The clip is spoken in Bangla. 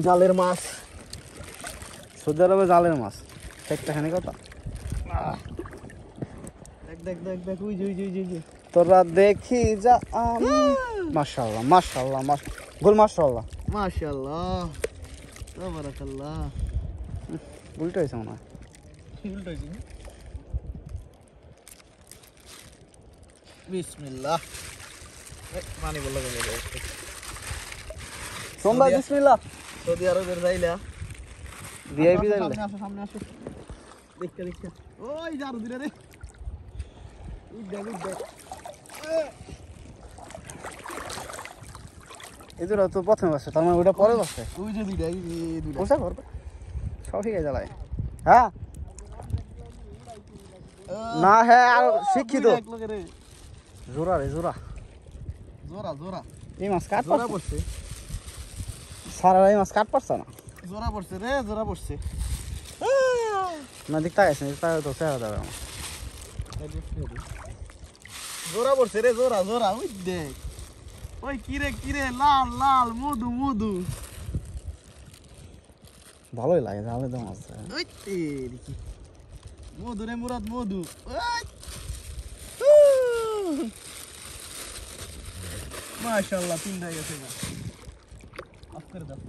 জালের মাছ, সৌদি আরবে জালের মাছ একটা খানি কথা। দেখ দেখ দেখ দেখ, উই উই উই উই। তোরা দেখি যা আমি। মাশাআল্লাহ মাশাআল্লাহ গোল মাশাআল্লাহ মাশাআল্লাহ তাবারাকাল্লাহ। উল্টো হয়েছে মনে হয়। উল্টো হয়েছে। বিসমিল্লাহ। পানি বললো সোমবার বিসমিল্লাহ। সৌদি আরবের যাইলা ভিআইপি যাইলে সামনে আসো সামনে আসো। দেখতে দেখতে ওই জারু দিলে রে। দেখ দেখ এই দুটো তো প্রথমে বসে, তার মানে ওইটা পরে বসে। ওই যে দুইটা এই দুইটা বসে করবে সব ঠিক আছে জ্বালায়। হ্যাঁ না হ্যাঁ আর শিক্ষিত জোরা রে জোরা জোরা জোরা এই মাছ কাট জোরা পড়ছে, সারা এই মাছ কাট পারছে না। জোরা পড়ছে রে, জোরা পড়ছে। না দিকটা গেছে তাই তো চেহারা যাবে আমার। জোরা পড়ছে রে, জোরা জোরা। ওই দেখ ওই কিরে লাল লাল মধু মধু। ভালোই লাগে জালে তো মাছ। ওই তেরি কি মধু রে মুরাদ মধু। মাশাআল্লাহ তিনটা গেছে না। আফ করে দাও।